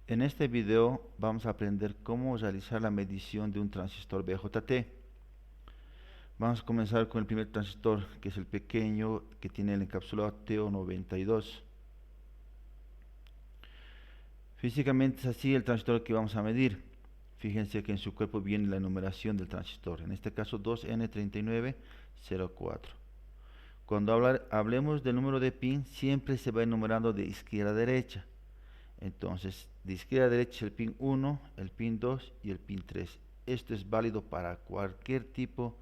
En este video vamos a aprender cómo realizar la medición de un transistor BJT. Vamos a comenzar con el primer transistor, que es el pequeño, que tiene el encapsulado TO92. Físicamente es así el transistor que vamos a medir. Fíjense que en su cuerpo viene la numeración del transistor, en este caso 2N3904. Cuando hablemos del número de pin, siempre se va enumerando de izquierda a derecha. Entonces, de izquierda a derecha el pin 1, el pin 2 y el pin 3. Esto es válido para cualquier tipo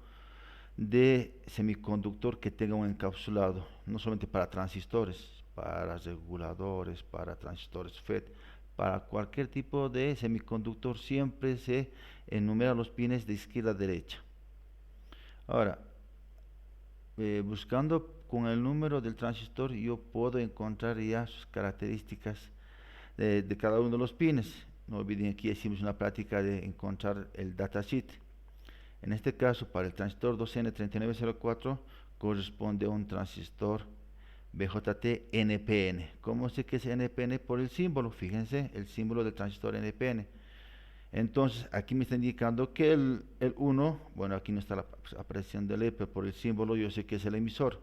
de semiconductor que tenga un encapsulado, no solamente para transistores, para reguladores, para transistores FET, para cualquier tipo de semiconductor siempre se enumeran los pines de izquierda a derecha. Ahora, buscando con el número del transistor, yo puedo encontrar ya sus características de cada uno de los pines. No olviden, aquí hicimos una práctica de encontrar el datasheet. En este caso, para el transistor 2N3904 corresponde a un transistor BJT NPN. ¿Cómo sé que es NPN? Por el símbolo. Fíjense, el símbolo del transistor NPN. Entonces, aquí me está indicando que el 1, bueno, aquí no está la aparición del E, pero por el símbolo yo sé que es el emisor.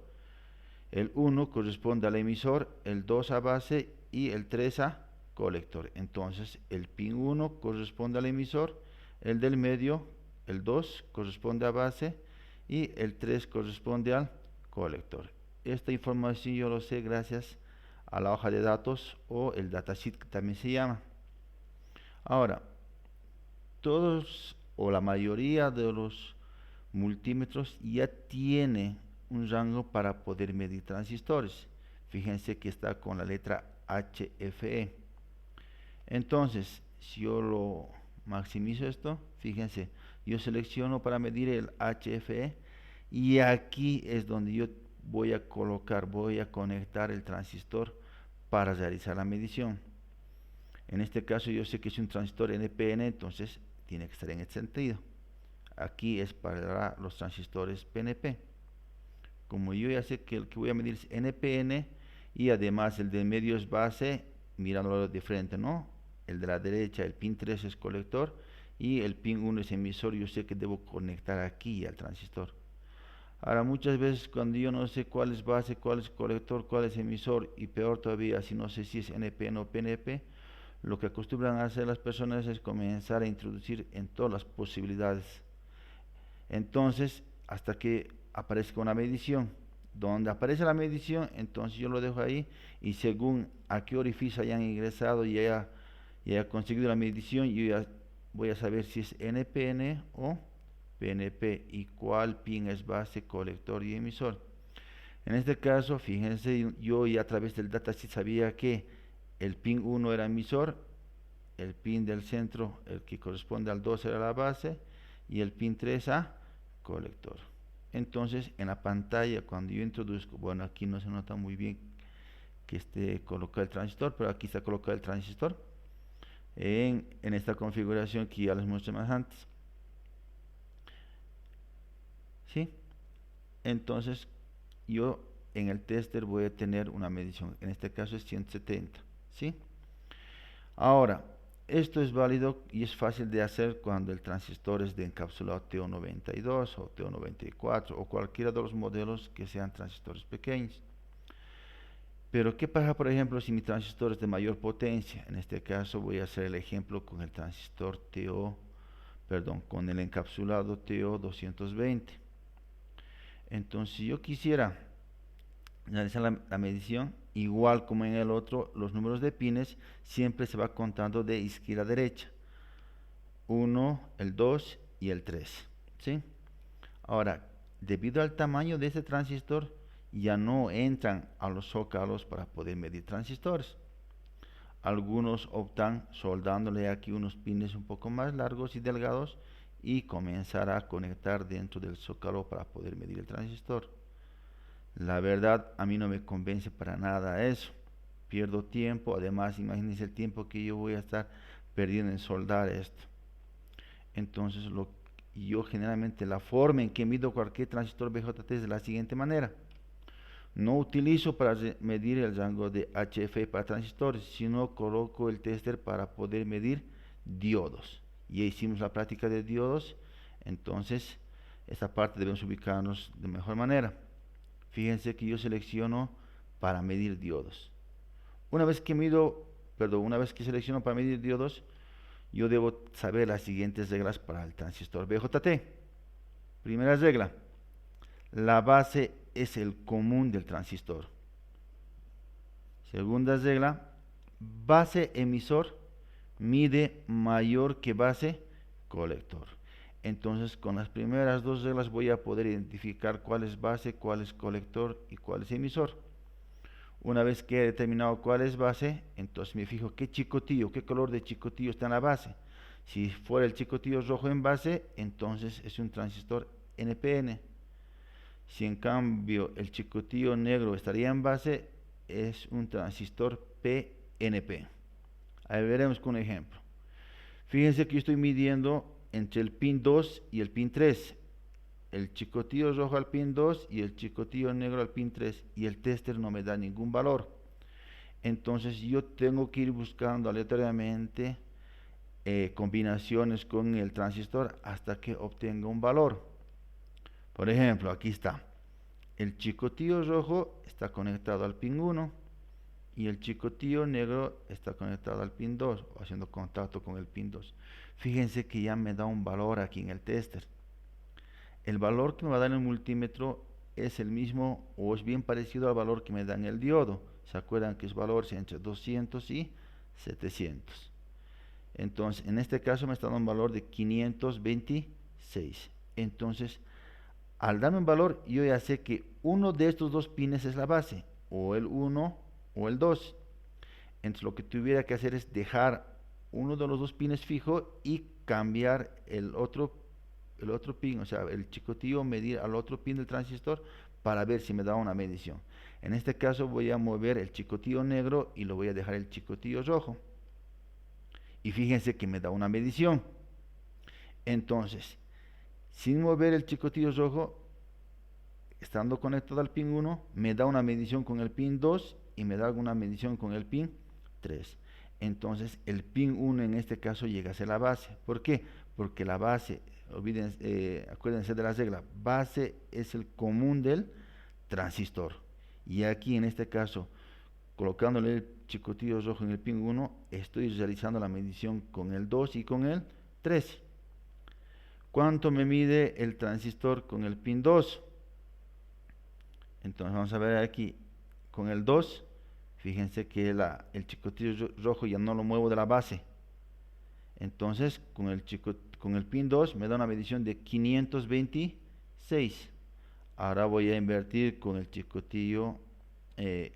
El 1 corresponde al emisor, el 2 a base y el 3 a colector. Entonces, el pin 1 corresponde al emisor, el del medio, el 2 corresponde a base y el 3 corresponde al colector. Esta información yo lo sé gracias a la hoja de datos o el datasheet que también se llama. Ahora, todos o la mayoría de los multímetros ya tiene un rango para poder medir transistores. Fíjense que está con la letra HFE. Entonces, si yo lo maximizo esto, fíjense, yo selecciono para medir el HFE y aquí es donde yo voy a colocar, voy a conectar el transistor para realizar la medición. En este caso yo sé que es un transistor NPN, entonces tiene que estar en este sentido. Aquí es para los transistores PNP. Como yo ya sé que el que voy a medir es NPN y además el de medio es base, mirándolo de frente, ¿no? El de la derecha, el pin 3 es colector y el pin 1 es emisor, yo sé que debo conectar aquí al transistor. Ahora, muchas veces cuando yo no sé cuál es base, cuál es colector, cuál es emisor y peor todavía si no sé si es NPN o PNP, lo que acostumbran a hacer las personas es comenzar a introducir en todas las posibilidades. Entonces, hasta que aparezca una medición. Donde aparece la medición, entonces yo lo dejo ahí y según a qué orificio hayan ingresado y haya conseguido la medición, yo ya voy a saber si es NPN o PNP y cuál pin es base, colector y emisor. En este caso, fíjense, yo ya a través del datasheet sabía que el pin 1 era emisor, el pin del centro, el que corresponde al 2 era la base y el pin 3 a colector. Entonces, en la pantalla, cuando yo introduzco, bueno, aquí no se nota muy bien que esté colocado el transistor, pero aquí está colocado el transistor en esta configuración que ya les mostré más antes. ¿Sí? Entonces, yo en el tester voy a tener una medición, en este caso es 170. ¿Sí? Ahora, esto es válido y es fácil de hacer cuando el transistor es de encapsulado TO92 o TO94 o cualquiera de los modelos que sean transistores pequeños. Pero ¿qué pasa, por ejemplo, si mi transistor es de mayor potencia? En este caso voy a hacer el ejemplo con el transistor con el encapsulado TO220. Entonces, si yo quisiera realizar la medición, igual como en el otro, los números de pines siempre se va contando de izquierda a derecha. 1, el 2 y el 3. ¿Sí? Ahora, debido al tamaño de este transistor, ya no entran a los zócalos para poder medir transistores. Algunos optan soldándole aquí unos pines un poco más largos y delgados y comenzar a conectar dentro del zócalo para poder medir el transistor. La verdad, a mí no me convence para nada eso. Pierdo tiempo, además imagínense el tiempo que yo voy a estar perdiendo en soldar esto. Entonces, yo generalmente la forma en que mido cualquier transistor BJT es de la siguiente manera. No utilizo para medir el rango de HF para transistores, sino coloco el tester para poder medir diodos. Ya hicimos la práctica de diodos, entonces esta parte debemos ubicarnos de mejor manera. Fíjense que yo selecciono para medir diodos. Una vez que selecciono para medir diodos, yo debo saber las siguientes reglas para el transistor BJT. Primera regla: la base es el común del transistor. Segunda regla: base emisor mide mayor que base colector. Entonces, con las primeras dos reglas voy a poder identificar cuál es base, cuál es colector y cuál es emisor. Una vez que he determinado cuál es base, entonces me fijo qué color de chicotillo está en la base. Si fuera el chicotillo rojo en base, entonces es un transistor NPN. Si en cambio el chicotillo negro estaría en base, es un transistor PNP. Ahí veremos con un ejemplo. Fíjense que yo estoy midiendo entre el pin 2 y el pin 3. El chicotillo rojo al pin 2 y el chicotillo negro al pin 3. Y el tester no me da ningún valor. Entonces yo tengo que ir buscando aleatoriamente combinaciones con el transistor hasta que obtenga un valor. Por ejemplo, aquí está. El chicotillo rojo está conectado al pin 1 y el chicotillo negro está conectado al pin 2, o haciendo contacto con el pin 2. Fíjense que ya me da un valor aquí en el tester. El valor que me va a dar en el multímetro es el mismo o es bien parecido al valor que me da en el diodo. ¿Se acuerdan que es valor entre 200 y 700? Entonces, en este caso me está dando un valor de 526. Entonces, al darme un valor, yo ya sé que uno de estos dos pines es la base, o el 1 o el 2. Entonces, lo que tuviera que hacer es dejar uno de los dos pines fijo y cambiar el otro pin, o sea, el chicotillo, medir al otro pin del transistor para ver si me da una medición. En este caso voy a mover el chicotillo negro y lo voy a dejar el chicotillo rojo. Y fíjense que me da una medición. Entonces, sin mover el chicotillo rojo, estando conectado al pin 1, me da una medición con el pin 2 y me da una medición con el pin 3. Entonces, el pin 1 en este caso llega a ser la base. ¿Por qué? Porque la base, acuérdense de la regla, base es el común del transistor. Y aquí en este caso, colocándole el chicotillo rojo en el pin 1, estoy realizando la medición con el 2 y con el 3. ¿Cuánto me mide el transistor con el pin 2? Entonces vamos a ver aquí con el 2. Fíjense que el chicotillo rojo ya no lo muevo de la base. Entonces con el pin 2 me da una medición de 526. Ahora voy a invertir con el chicotillo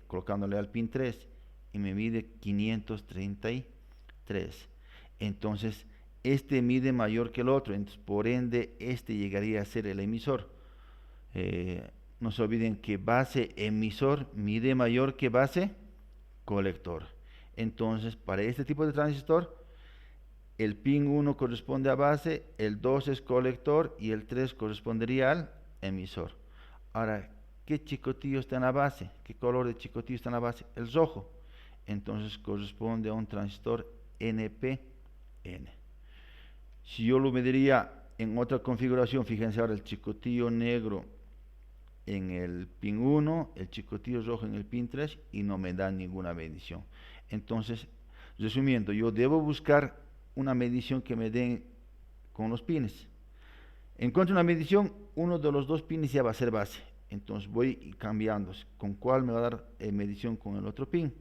colocándole al pin 3 y me mide 533. Entonces este mide mayor que el otro, entonces por ende este llegaría a ser el emisor. No se olviden que base emisor mide mayor que base colector. Entonces para este tipo de transistor, el pin 1 corresponde a base, el 2 es colector y el 3 correspondería al emisor. Ahora, ¿qué chicotillo está en la base? ¿Qué color de chicotillo está en la base? El rojo. Entonces corresponde a un transistor NPN. Si yo lo mediría en otra configuración, fíjense ahora el chicotillo negro en el pin 1, el chicotillo rojo en el pin 3 y no me da ninguna medición. Entonces, resumiendo, yo debo buscar una medición que me den con los pines. Encuentro una medición, uno de los dos pines ya va a ser base. Entonces voy cambiando con cuál me va a dar medición con el otro pin.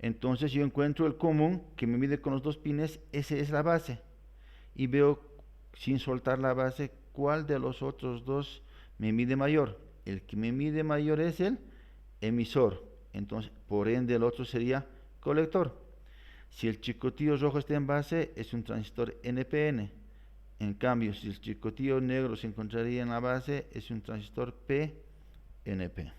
Entonces yo encuentro el común que me mide con los dos pines, ese es la base. Y veo, sin soltar la base, cuál de los otros dos me mide mayor. El que me mide mayor es el emisor. Entonces, por ende, el otro sería colector. Si el chicotillo rojo está en base, es un transistor NPN. En cambio, si el chicotillo negro se encontraría en la base, es un transistor PNP.